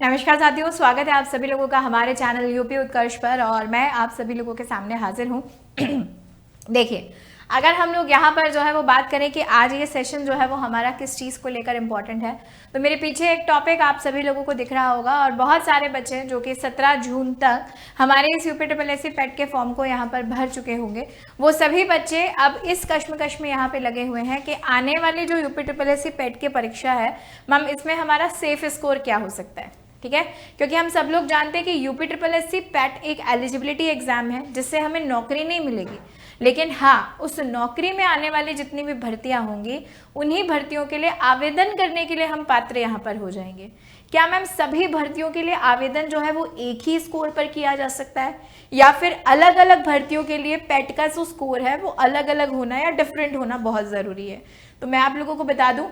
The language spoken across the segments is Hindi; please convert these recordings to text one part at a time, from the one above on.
नमस्कार साथियों, स्वागत है आप सभी लोगों का हमारे चैनल यूपी उत्कर्ष पर और मैं आप सभी लोगों के सामने हाजिर हूँ। देखिए, अगर हम लोग यहाँ पर जो है वो बात करें कि आज ये सेशन जो है वो हमारा किस चीज़ को लेकर इम्पोर्टेंट है, तो मेरे पीछे एक टॉपिक आप सभी लोगों को दिख रहा होगा और बहुत सारे बच्चे जो कि 17 जून तक हमारे इस यूपीएससी पेट के फॉर्म को यहाँ पर भर चुके होंगे, वो सभी बच्चे अब इस कश्मकश में यहाँ पे लगे हुए हैं कि आने वाली जो यूपीएससी पेट की परीक्षा है मैम, इसमें हमारा सेफ स्कोर क्या हो सकता है। ठीक है, क्योंकि हम सब लोग जानते हैं कि यूपीएससी पेट एक एलिजिबिलिटी एग्जाम है जिससे हमें नौकरी नहीं मिलेगी, लेकिन हाँ, उस नौकरी में आने वाली जितनी भी भर्तियां होंगी उन्हीं भर्तियों के लिए आवेदन करने के लिए हम पात्र यहाँ पर हो जाएंगे। क्या मैम सभी भर्तियों के लिए आवेदन जो है वो एक ही स्कोर पर किया जा सकता है या फिर अलग अलग भर्तियों के लिए पेट का जो स्कोर है वो अलग अलग होना या डिफरेंट होना बहुत ज़रूरी है? तो मैं आप लोगों को बता दूं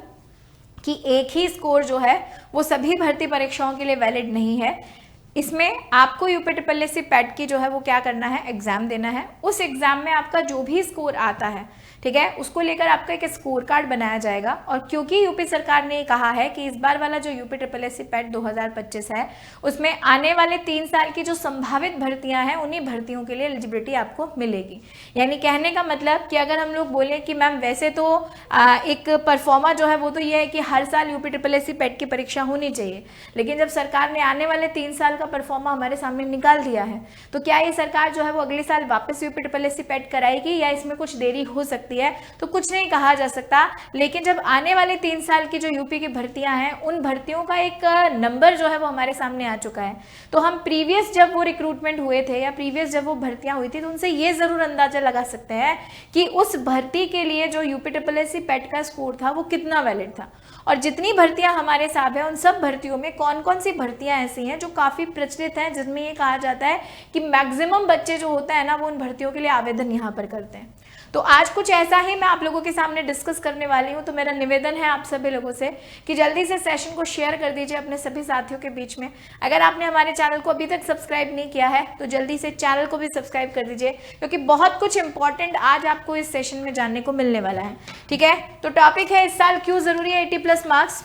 कि एक ही स्कोर जो है वो सभी भर्ती परीक्षाओं के लिए वैलिड नहीं है। इसमें आपको यूपीएससी पेट की जो है वो क्या करना है, एग्जाम देना है। उस एग्जाम में आपका जो भी स्कोर आता है, ठीक है, उसको लेकर आपका एक स्कोर कार्ड बनाया जाएगा। और क्योंकि यूपी सरकार ने कहा है कि इस बार वाला जो यूपीएससी पेट 2025 है उसमें आने वाले 3 साल की जो संभावित भर्तियां हैं उन्हीं भर्तियों के लिए एलिजिबिलिटी आपको मिलेगी। यानी कहने का मतलब कि अगर हम लोग बोले कि मैम वैसे तो एक परफॉर्मा जो है वो तो ये है कि हर साल यूपीएससी पेट की परीक्षा होनी चाहिए, लेकिन जब सरकार ने आने वाले 3 साल का परफॉर्मा हमारे सामने निकाल दिया है तो क्या ये सरकार जो है वो अगले साल वापस यूपीएससी पेट कराएगी या इसमें कुछ देरी हो सकती है? तो कुछ नहीं कहा जा सकता, लेकिन जब आने वाले 3 साल की जो यूपी की भर्तियां हैं उन भर्तियों का एक नंबर जो है वो हमारे सामने आ चुका है। तो हम प्रीवियस जब वो रिक्रूटमेंट हुए थे या प्रीवियस जब वो भर्तियां हुई थी तो उनसे ये जरूर अंदाजा लगा सकते हैं कि उस भर्ती के लिए जो यूपीएससी पेट का स्कोर था वो कितना वैलिड था। और जितनी भर्तियां हमारे साथ हैं उन सब भर्तियों में कौन कौन सी भर्तियां ऐसी हैं जो काफी प्रचलित हैं, जिसमें ये कहा जाता है कि मैक्सिमम बच्चे जो होता है ना वो उन भर्तियों के लिए आवेदन यहाँ पर करते हैं। तो आज कुछ ऐसा ही मैं आप लोगों के सामने डिस्कस करने वाली हूँ। तो मेरा निवेदन है आप सभी लोगों से कि जल्दी से सेशन को शेयर कर दीजिए अपने सभी साथियों के बीच में। अगर आपने हमारे चैनल को अभी तक सब्सक्राइब नहीं किया है तो जल्दी से चैनल को भी सब्सक्राइब कर दीजिए, क्योंकि बहुत कुछ इंपॉर्टेंट आज आपको इस सेशन में जानने को मिलने वाला है। ठीक है, तो टॉपिक है इस साल क्यों जरूरी है 80+ मार्क्स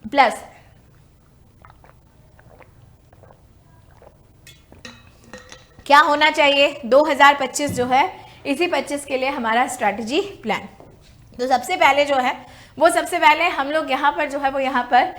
प्लस। क्या होना चाहिए 2025 जो है इसी 25 के लिए हमारा स्ट्रैटेजी प्लान। तो सबसे पहले जो है वो सबसे पहले हम लोग यहाँ पर जो है वो यहाँ पर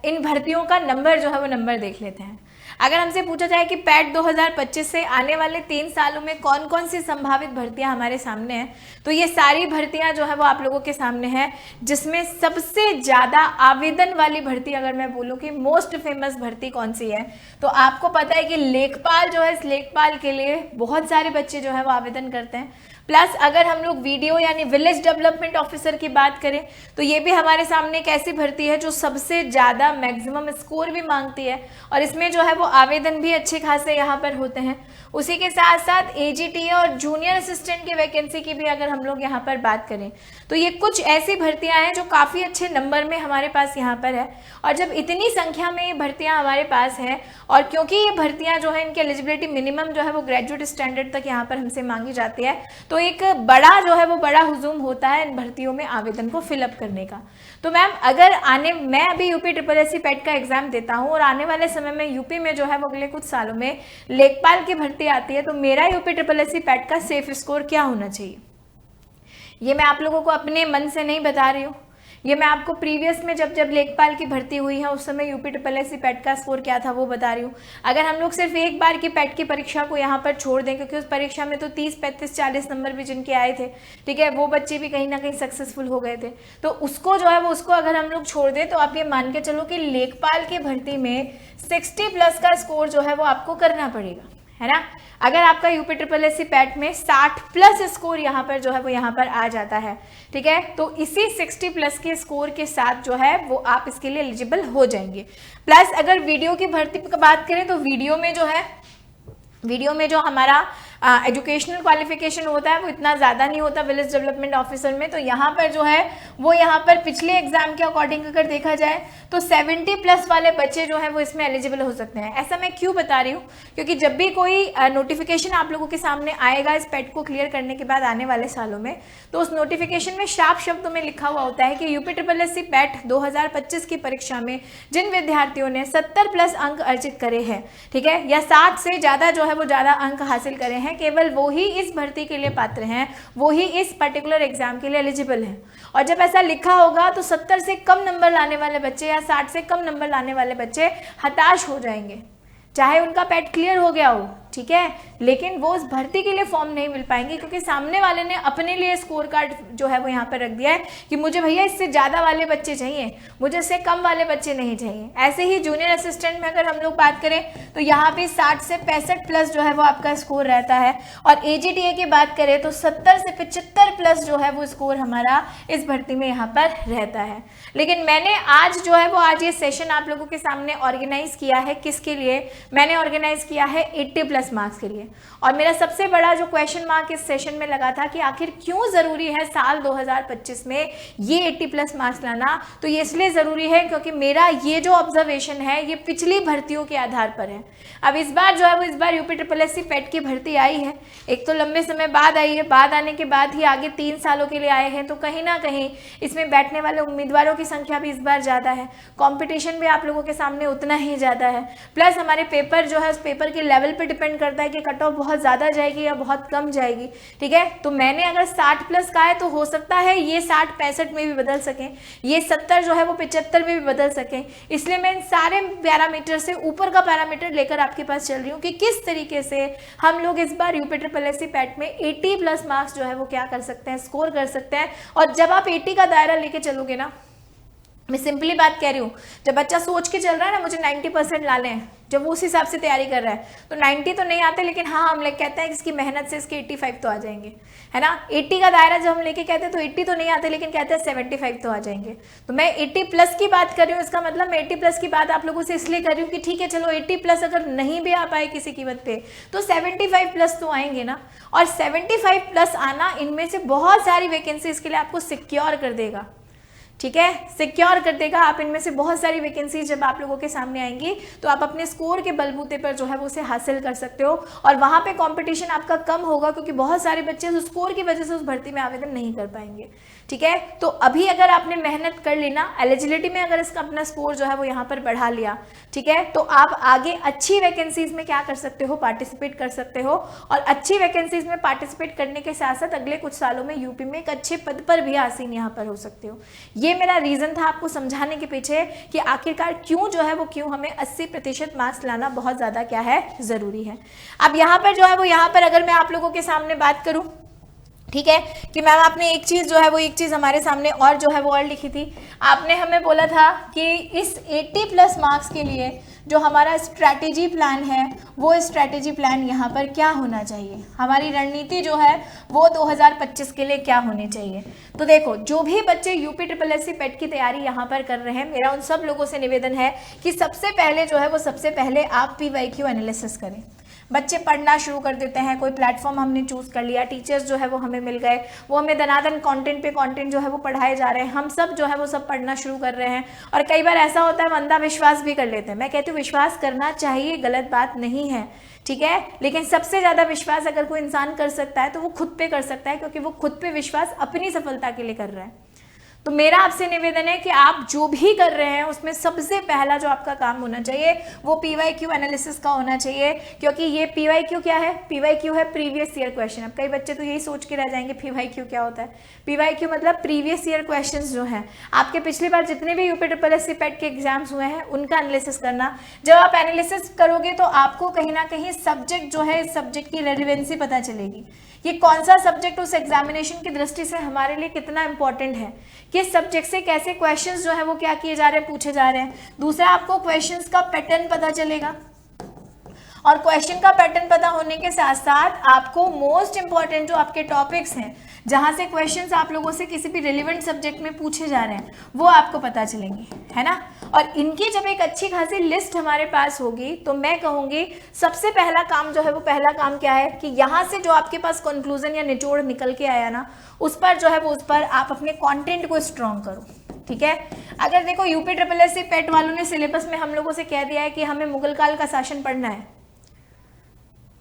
इन भर्तियों का नंबर जो है वो नंबर देख लेते हैं। अगर हमसे पूछा जाए कि पेट 2025 से आने वाले 3 सालों में कौन कौन सी संभावित भर्तियां हमारे सामने हैं, तो ये सारी भर्तियां जो है वो आप लोगों के सामने हैं, जिसमें सबसे ज़्यादा आवेदन वाली भर्ती अगर मैं बोलूँ कि मोस्ट फेमस भर्ती कौन सी है, तो आपको पता है कि लेखपाल जो है, इस लेखपाल के लिए बहुत सारे बच्चे जो है वो आवेदन करते हैं। प्लस अगर हम लोग वीडियो यानी विलेज डेवलपमेंट ऑफिसर की बात करें तो ये भी हमारे सामने एक ऐसी भर्ती है जो सबसे ज़्यादा मैक्सिमम स्कोर भी मांगती है और इसमें जो है वो आवेदन भी अच्छे खासे यहाँ पर होते हैं। उसी के साथ साथ एजीटी और जूनियर असिस्टेंट की वैकेंसी की भी अगर हम लोग यहाँ पर बात करें तो ये कुछ ऐसी भर्तियां हैं जो काफ़ी अच्छे नंबर में हमारे पास यहाँ पर है। और जब इतनी संख्या में ये भर्तियां हमारे पास हैं और क्योंकि ये भर्तियां जो है इनकी एलिजिबिलिटी मिनिमम जो है वो ग्रेजुएट स्टैंडर्ड तक यहाँ पर हमसे मांगी जाती है, तो एक बड़ा जो है वो बड़ा हुजूम होता है इन भर्तियों में आवेदन को फिलअप करने का। तो मैम अगर मैं अभी यूपीएससी पेट का एग्जाम देता हूँ और आने वाले समय में यूपी में जो है वो अगले कुछ सालों में लेखपाल की भर्ती आती है, तो मेरा यूपीएससी पेट का सेफ स्कोर क्या होना चाहिए? ये मैं आप लोगों को अपने मन से नहीं बता रही हूँ, ये मैं आपको प्रीवियस में जब लेखपाल की भर्ती हुई है उस समय यूपीएससी पेट का स्कोर क्या था वो बता रही हूँ। अगर हम लोग सिर्फ एक बार की पेट की परीक्षा को यहाँ पर छोड़ दें, क्योंकि उस परीक्षा में तो 30, 35, 40 नंबर भी जिनके आए थे, ठीक है, वो बच्चे भी कहीं ना कहीं सक्सेसफुल हो गए थे, तो उसको जो है वो उसको अगर हम लोग छोड़ दें तो आप ये मान के चलो कि लेखपाल की भर्ती में 60+ का स्कोर जो है वो आपको करना पड़ेगा, है ना। अगर आपका यूपीएससी पेट में 60+ स्कोर यहाँ पर जो है वो यहाँ पर आ जाता है, ठीक है, तो इसी 60+ के स्कोर के साथ जो है वो आप इसके लिए एलिजिबल हो जाएंगे। प्लस अगर वीडियो की भर्ती की बात करें तो वीडियो में जो हमारा एजुकेशनल क्वालिफिकेशन होता है वो इतना ज़्यादा नहीं होता विलेज डेवलपमेंट ऑफिसर में। तो यहाँ पर जो है वो यहाँ पर पिछले एग्जाम के अकॉर्डिंग अगर देखा जाए तो 70+ वाले बच्चे जो है वो इसमें एलिजिबल हो सकते हैं। ऐसा मैं क्यों बता रही हूँ, क्योंकि जब भी कोई नोटिफिकेशन आप लोगों के सामने आएगा इस पेट को क्लियर करने के बाद आने वाले सालों में, तो उस नोटिफिकेशन में साफ शब्दों में लिखा हुआ होता है कि UPSSC पेट 2025 की परीक्षा में जिन विद्यार्थियों ने 70+ अंक अर्जित करे हैं, ठीक है, या 60 से ज़्यादा जो है वो ज़्यादा अंक हासिल करे हैं, केवल वो ही इस भर्ती के लिए पात्र हैं, वो ही इस पर्टिकुलर एग्जाम के लिए एलिजिबल हैं। और जब ऐसा लिखा होगा तो 70 से कम नंबर लाने वाले बच्चे या 60 से कम नंबर लाने वाले बच्चे हताश हो जाएंगे, चाहे उनका पेट क्लियर हो गया हो, ठीक है, लेकिन वो उस भर्ती के लिए फॉर्म नहीं मिल पाएंगे, क्योंकि सामने वाले ने अपने लिए स्कोर कार्ड जो है वो यहाँ पर रख दिया है कि मुझे भैया इससे ज़्यादा वाले बच्चे चाहिए, मुझे इससे कम वाले बच्चे नहीं चाहिए। ऐसे ही जूनियर असिस्टेंट में अगर हम लोग बात करें तो यहाँ पे 60 से 65+ जो है वो आपका स्कोर रहता है, और AGTA की बात करें तो 70 से 75+ जो है वो स्कोर हमारा इस भर्ती में यहाँ पर रहता है। लेकिन मैंने आज जो है वो आज ये सेशन आप लोगों के सामने ऑर्गेनाइज किया है, किसके लिए मैंने ऑर्गेनाइज किया है, 80+ मार्क्स के लिए। और मेरा सबसे बड़ा जो क्वेश्चन मार्क इस सेशन में लगा था कि आखिर क्यों जरूरी है साल 2025 में ये 80+ मार्क्स लाना, तो ये इसलिए जरूरी है क्योंकि मेरा ये जो ऑब्जर्वेशन है ये पिछली भर्तियों के आधार पर है। अब इस बार जो है वो इस बार UPSSC पेट की भर्ती आई है, एक तो लंबे समय बाद आई है, बाद आने के बाद ही आगे 3 सालों के लिए आए हैं, तो कहीं ना कहीं इसमें बैठने वाले उम्मीदवारों की संख्या भी इस बार ज़्यादा है, कंपटीशन भी आप लोगों के सामने उतना ही ज़्यादा है, प्लस हमारे पेपर जो है उस पेपर के लेवल पे डिपेंड करता है कि कट ऑफ बहुत ज़्यादा जाएगी या बहुत कम जाएगी, ठीक है। तो मैंने अगर 60+ का है तो हो सकता है ये 60-65 में भी बदल सकें, ये 70 जो है वो 75 में भी बदल सकें, इसलिए मैं इन सारे पैरामीटर से ऊपर का पैरामीटर लेकर आपके पास चल रही हूँ कि किस तरीके से हम लोग इस बार UPSSC पेट में 80+ मार्क्स जो है वो क्या कर सकते हैं, स्कोर कर सकते हैं। और जब आप 80 का दायरा लेके चलोगे ना, मैं सिंपली बात कह रही हूँ, जब बच्चा सोच के चल रहा है ना मुझे 90% लाने हैं, जब वो उस हिसाब से तैयारी कर रहा है तो 90 तो नहीं आते, लेकिन हाँ हम लोग कहते हैं कि इसकी मेहनत से इसके 85 तो आ जाएंगे, है ना। 80 का दायरा जब हम लेके कहते हैं तो 80 तो नहीं आते, लेकिन कहते हैं 75 तो आ जाएंगे। तो मैं 80+ की बात कर रही हूँ, इसका मतलब मैं 80+ की बात आप लोगों से इसलिए कर रही हूँ कि ठीक है चलो 80+ अगर नहीं भी आ पाए किसी कीमत पे तो 75+ तो आएंगे ना। और 75+ आना इनमें से बहुत सारी वैकेंसी इसके लिए आपको सिक्योर कर देगा, ठीक है, सिक्योर कर देगा। आप इनमें से बहुत सारी वैकेंसी जब आप लोगों के सामने आएंगी तो आप अपने स्कोर के बलबूते पर जो है वो उसे हासिल कर सकते हो, और वहाँ पे कंपटीशन आपका कम होगा क्योंकि बहुत सारे बच्चे उस स्कोर की वजह से उस भर्ती में आवेदन नहीं कर पाएंगे, ठीक है। तो अभी अगर आपने मेहनत कर ली ना, एलिजिबिलिटी में अगर इसका अपना स्कोर जो है वो यहाँ पर बढ़ा लिया, ठीक है, तो आप आगे अच्छी वैकेंसीज में क्या कर सकते हो, पार्टिसिपेट कर सकते हो। और अच्छी वैकेंसीज में पार्टिसिपेट करने के साथ साथ अगले कुछ सालों में यूपी में एक अच्छे पद पर भी आसीन यहाँ पर हो सकते हो। ये मेरा रीजन था आपको समझाने के पीछे कि आखिरकार क्यों जो है वो क्यों हमें 80% मार्क्स लाना बहुत ज्यादा क्या है, जरूरी है। अब यहाँ पर जो है वो यहाँ पर अगर मैं आप लोगों के सामने बात करूं, ठीक है, कि मैम आपने एक चीज़ जो है वो एक चीज़ हमारे सामने और जो है वो और लिखी थी, आपने हमें बोला था कि इस 80+ मार्क्स के लिए जो हमारा स्ट्रैटेजी प्लान है वो स्ट्रैटेजी प्लान यहाँ पर क्या होना चाहिए, हमारी रणनीति जो है वो 2025 के लिए क्या होनी चाहिए। तो देखो, जो भी बच्चे UPSSC पेट की तैयारी यहाँ पर कर रहे हैं, मेरा उन सब लोगों से निवेदन है कि सबसे पहले जो है वो सबसे पहले आप PYQ एनालिसिस करें। बच्चे पढ़ना शुरू कर देते हैं, कोई प्लेटफॉर्म हमने चूज कर लिया, टीचर्स जो है वो हमें मिल गए, वो हमें दनादन कंटेंट पे कंटेंट जो है वो पढ़ाए जा रहे हैं, हम सब जो है वो सब पढ़ना शुरू कर रहे हैं। और कई बार ऐसा होता है हम अंधा विश्वास भी कर लेते हैं। मैं कहती हूँ विश्वास करना चाहिए, गलत बात नहीं है, ठीक है, लेकिन सबसे ज़्यादा विश्वास अगर कोई इंसान कर सकता है तो वो खुद पे कर सकता है, क्योंकि वो खुद पे विश्वास अपनी सफलता के लिए कर रहा है। तो मेरा आपसे निवेदन है कि आप जो भी कर रहे हैं उसमें सबसे पहला जो आपका काम होना चाहिए वो PYQ एनालिसिस का होना चाहिए, क्योंकि ये PYQ क्या है, PYQ है प्रीवियस ईयर क्वेश्चन। अब कई बच्चे तो यही सोच के रह जाएंगे PYQ क्या होता है। PYQ मतलब प्रीवियस ईयर क्वेश्चंस जो हैं, आपके पिछली बार जितने भी UPSSC पेट के एग्जाम्स हुए हैं उनका एनालिसिस करना। जब आप एनालिसिस करोगे तो आपको कहीं ना कहीं सब्जेक्ट जो है, इस सब्जेक्ट की रेलिवेंसी पता चलेगी, ये कौन सा सब्जेक्ट उस एग्जामिनेशन की दृष्टि से हमारे लिए कितना इंपॉर्टेंट है, किस सब्जेक्ट से कैसे क्वेश्चंस जो है वो क्या किए जा रहे हैं, पूछे जा रहे हैं। दूसरा, आपको क्वेश्चंस का पैटर्न पता चलेगा, और क्वेश्चन का पैटर्न पता होने के साथ साथ आपको मोस्ट इंपॉर्टेंट जो आपके टॉपिक्स हैं, जहां से क्वेश्चंस आप लोगों से किसी भी रिलेवेंट सब्जेक्ट में पूछे जा रहे हैं, वो आपको पता चलेंगे, है ना। और इनकी जब एक अच्छी खासी लिस्ट हमारे पास होगी तो मैं कहूंगी सबसे पहला काम जो है वो पहला काम क्या है कि यहाँ से जो आपके पास कंक्लूजन या निचोड़ निकल के आया ना, उस पर जो है वो उस पर आप अपने कंटेंट को स्ट्रॉन्ग करो, ठीक है। अगर देखो यूपी SSSC पेट वालों ने सिलेबस में हम लोगों से कह दिया है कि हमें मुगल काल का शासन पढ़ना है,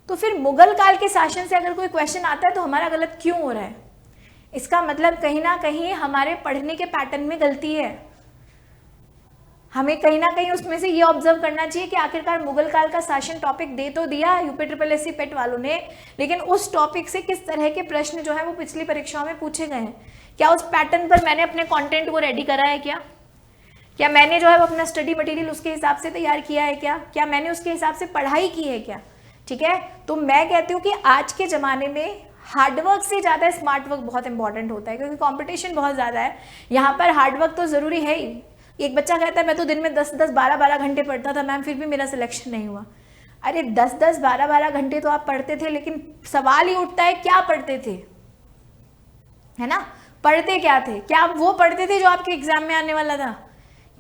तो फिर मुगल काल के शासन से अगर कोई क्वेश्चन आता है तो हमारा गलत क्यों हो रहा है? इसका मतलब कहीं ना कहीं हमारे पढ़ने के पैटर्न में गलती है। हमें कहीं ना कहीं उसमें से ये ऑब्जर्व करना चाहिए कि आखिरकार मुगल काल का शासन टॉपिक दे तो दिया यूपी SSSC पेट वालों ने, लेकिन उस टॉपिक से किस तरह के प्रश्न जो है वो पिछली परीक्षाओं में पूछे गए हैं, क्या उस पैटर्न पर मैंने अपने कंटेंट को रेडी करा है, क्या मैंने जो है वो अपना स्टडी मटेरियल उसके हिसाब से तैयार किया है, क्या मैंने उसके हिसाब से पढ़ाई की है क्या, ठीक है। तो मैं कहती हूँ कि आज के ज़माने में हार्डवर्क से ज़्यादा स्मार्ट वर्क बहुत इंपॉर्टेंट होता है, क्योंकि कंपटीशन बहुत ज़्यादा है। यहाँ पर हार्डवर्क तो ज़रूरी है ही। एक बच्चा कहता है मैं तो दिन में 10-10, 12-12 घंटे पढ़ता था मैम, फिर भी मेरा सिलेक्शन नहीं हुआ। अरे 10-10, 12-12 घंटे तो आप पढ़ते थे, लेकिन सवाल ही उठता है क्या पढ़ते थे, है ना। पढ़ते क्या थे? क्या आप वो पढ़ते थे जो आपके एग्जाम में आने वाला था?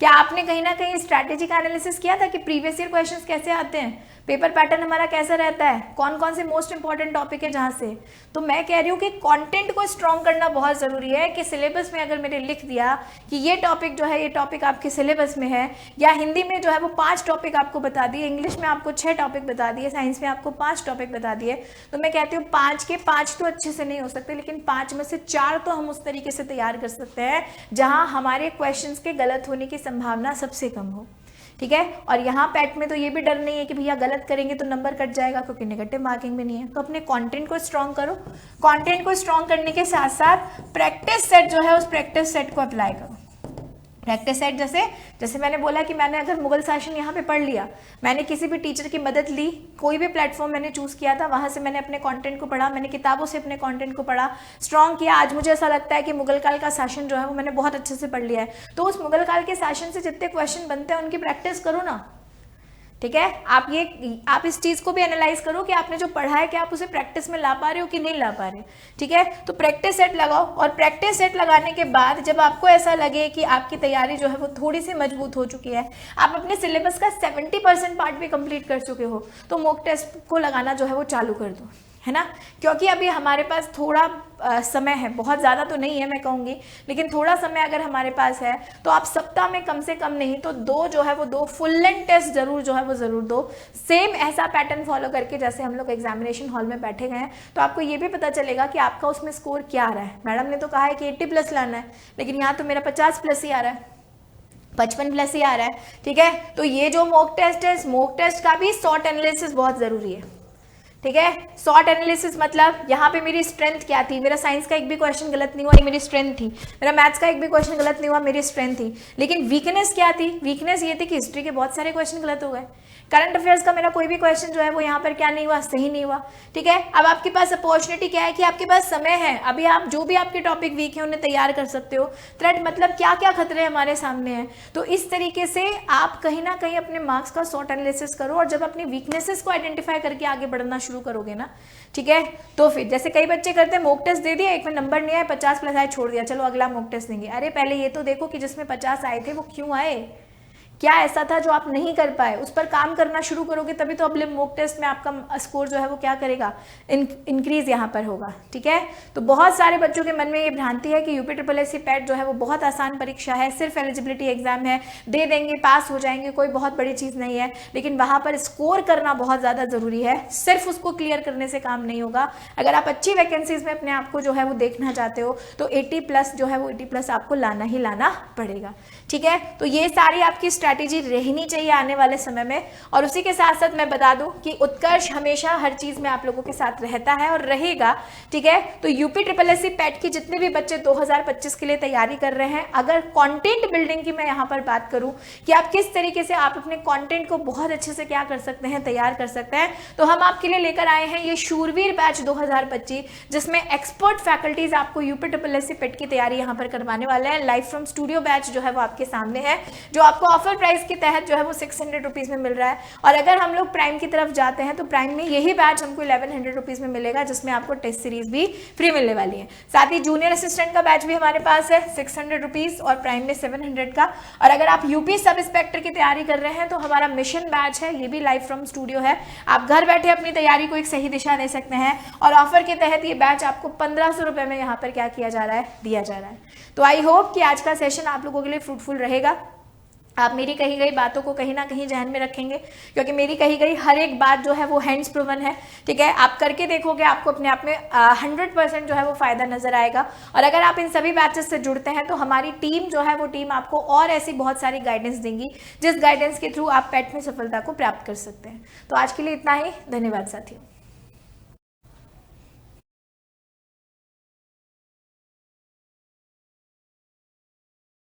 क्या आपने कहीं ना कहीं स्ट्रैटेजिक एनालिसिस किया था कि प्रीवियस ईयर क्वेश्चंस कैसे आते हैं, पेपर पैटर्न हमारा कैसा रहता है, कौन कौन से मोस्ट इंपॉर्टेंट टॉपिक है जहाँ से? तो मैं कह रही हूँ कि कंटेंट को स्ट्रॉन्ग करना बहुत ज़रूरी है कि सिलेबस में अगर मैंने लिख दिया कि ये टॉपिक जो है ये टॉपिक आपके सिलेबस में है, या हिंदी में जो है वो 5 टॉपिक आपको बता दिए, इंग्लिश में आपको 6 टॉपिक बता दिए, साइंस में आपको 5 टॉपिक बता दिए, तो मैं कहती हूँ 5 के 5 तो अच्छे से नहीं हो सकते, लेकिन 5 में से 4 तो हम उस तरीके से तैयार कर सकते हैं जहाँ हमारे क्वेश्चन के गलत होने की संभावना सबसे कम हो, ठीक है। और यहाँ पैट में तो ये भी डर नहीं है कि भैया गलत करेंगे तो नंबर कट जाएगा, क्योंकि नेगेटिव मार्किंग भी नहीं है। तो अपने कंटेंट को स्ट्रॉन्ग करो, कंटेंट को स्ट्रॉन्ग करने के साथ साथ प्रैक्टिस सेट जो है उस प्रैक्टिस सेट को अप्लाई करो। प्रैक्टिस सेट जैसे मैंने बोला कि मैंने अगर मुगल शासन यहाँ पे पढ़ लिया, मैंने किसी भी टीचर की मदद ली, कोई भी प्लेटफॉर्म मैंने चूज किया था, वहां से मैंने अपने कंटेंट को पढ़ा, मैंने किताबों से अपने कंटेंट को पढ़ा, स्ट्रॉन्ग किया। आज मुझे ऐसा लगता है कि मुगल काल का शासन जो है वो मैंने बहुत अच्छे से पढ़ लिया है, तो उस मुगल काल के शासन से जितने क्वेश्चन बनते हैं उनकी प्रैक्टिस करो ना, ठीक है। आप इस चीज को भी एनालाइज करो कि आपने जो पढ़ा है क्या आप उसे प्रैक्टिस में ला पा रहे हो कि नहीं ला पा रहे, ठीक है। तो प्रैक्टिस सेट लगाओ, और प्रैक्टिस सेट लगाने के बाद जब आपको ऐसा लगे कि आपकी तैयारी जो है वो थोड़ी सी मजबूत हो चुकी है, आप अपने सिलेबस का 70% पार्ट भी कंप्लीट कर चुके हो, तो मॉक टेस्ट को लगाना जो है वो चालू कर दो, है ना। क्योंकि अभी हमारे पास थोड़ा समय है, बहुत ज़्यादा तो नहीं है मैं कहूँगी, लेकिन थोड़ा समय अगर हमारे पास है तो आप सप्ताह में कम से कम नहीं तो 2 जो है वो 2 फुल लेंथ टेस्ट जरूर जो है वो ज़रूर दो, सेम ऐसा पैटर्न फॉलो करके जैसे हम लोग एग्जामिनेशन हॉल में बैठे गए हैं। तो आपको ये भी पता चलेगा कि आपका उसमें स्कोर क्या आ रहा है। मैडम ने तो कहा है कि 80+ लाना है, लेकिन यहाँ तो मेरा 50+ ही आ रहा है, 55+ ही आ रहा है, ठीक है। तो ये जो मॉक टेस्ट है, मॉक टेस्ट का भी शॉर्ट एनालिसिस बहुत ज़रूरी है, ठीक है। शॉर्ट एनालिसिस मतलब यहाँ पे मेरी स्ट्रेंथ क्या थी, मेरा साइंस का एक भी क्वेश्चन गलत नहीं हुआ, ये मेरी स्ट्रेंथ थी, मेरा मैथ्स का एक भी क्वेश्चन गलत नहीं हुआ, मेरी स्ट्रेंथ थी। लेकिन वीकनेस क्या थी? वीकनेस ये थी कि हिस्ट्री के बहुत सारे क्वेश्चन गलत हो गए, करंट अफेयर्स का मेरा कोई भी क्वेश्चन जो है वो यहाँ पर क्या नहीं हुआ, सही नहीं हुआ, ठीक है। अब आपके पास अपॉर्चुनिटी क्या है कि आपके पास समय है, अभी आप जो भी आपके टॉपिक वीक है उन्हें तैयार कर सकते हो। थ्रेट मतलब क्या क्या खतरे हमारे सामने हैं, तो इस तरीके से आप कहीं ना कहीं अपने मार्क्स का शॉर्ट एनालिसिस करो, और जब अपनी वीकनेसेस को आइडेंटिफाई करके आगे बढ़ना शुरू करोगे ना, ठीक है, तो फिर जैसे कई बच्चे करते हैं मॉक टेस्ट दे दिया, एक में नंबर नहीं आया, 50+ आए, छोड़ दिया, चलो अगला मॉक टेस्ट देंगे। अरे पहले ये तो देखो कि जिसमें 50 आए थे वो क्यों आए, क्या ऐसा था जो आप नहीं कर पाए, उस पर काम करना शुरू करोगे तभी तो अगले मॉक टेस्ट में आपका स्कोर जो है वो क्या करेगा, इंक्रीज यहाँ पर होगा, ठीक है। तो बहुत सारे बच्चों के मन में ये भ्रांति है कि यूपी SSSC पैट जो है वो बहुत आसान परीक्षा है, सिर्फ एलिजिबिलिटी एग्जाम है, दे देंगे पास हो जाएंगे, कोई बहुत बड़ी चीज़ नहीं है। लेकिन वहाँ पर स्कोर करना बहुत ज़्यादा ज़रूरी है, सिर्फ उसको क्लियर करने से काम नहीं होगा। अगर आप अच्छी वैकेंसीज में अपने आप को जो है वो देखना चाहते हो तो 80+ जो है वो 80+ आपको लाना ही लाना पड़ेगा, ठीक है। तो ये सारी आपकी स्ट्रैटेजी रहनी चाहिए आने वाले समय में। और उसी के साथ साथ मैं बता दूं कि उत्कर्ष हमेशा हर चीज में आप लोगों के साथ रहता है और रहेगा, ठीक है। तो यूपी SSSC पैट की जितने भी बच्चे 2025 के लिए तैयारी कर रहे हैं, अगर कंटेंट बिल्डिंग की मैं यहाँ पर बात करूं कि आप किस तरीके से आप अपने कंटेंट को बहुत अच्छे से क्या कर सकते हैं, तैयार कर सकते हैं, तो हम आपके लिए लेकर आए हैं ये शूरवीर बैच 2025, जिसमें एक्सपर्ट फैकल्टीज आपको यूपी SSSC पैट की तैयारी यहाँ पर करवाने वाले हैं। लाइव फ्रॉम स्टूडियो बैच जो है वो आपके आपके सामने है, जो आपको ऑफर प्राइस के तहत जो है वो 600 रुपीज़ में मिल रहा है। और अगर हम लोग प्राइम की तरफ जाते हैं तो प्राइम में यही बैच हमको 1100 रुपीज़ में मिलेगा, जिसमें आपको टेस्ट सीरीज भी फ्री मिलने वाली है। साथ ही जूनियर असिस्टेंट का बैच भी हमारे पास है 600 रुपीज़ और प्राइम में 700 का। और अगर आप यूपी सब इंस्पेक्टर की तैयारी कर रहे हैं तो हमारा मिशन बैच है, ये भी लाइव फ्रॉम स्टूडियो है। आप घर बैठे अपनी तैयारी को एक सही दिशा दे सकते हैं और ऑफर के तहत ये बैच आपको 1500 रुपये में यहाँ पर क्या किया जा रहा है, दिया जा रहा है। तो आई होप कि आज का सेशन आप लोगों के लिए फ्रूटफुल रहेगा। आप मेरी कही गई बातों को कहीं ना कहीं ध्यान में रखेंगे, क्योंकि मेरी कही गई हर एक बात जो है वो हैंड्स प्रूवन है, ठीक है। आप करके देखोगे, आपको अपने आप में 100% जो है वो फायदा नजर आएगा। और अगर आप इन सभी बैचेस से जुड़ते हैं तो हमारी टीम जो है वो टीम आपको और ऐसी बहुत सारी गाइडेंस देंगी, जिस गाइडेंस के थ्रू आप पेट में सफलता को प्राप्त कर सकते हैं। तो आज के लिए इतना ही, धन्यवाद साथियों।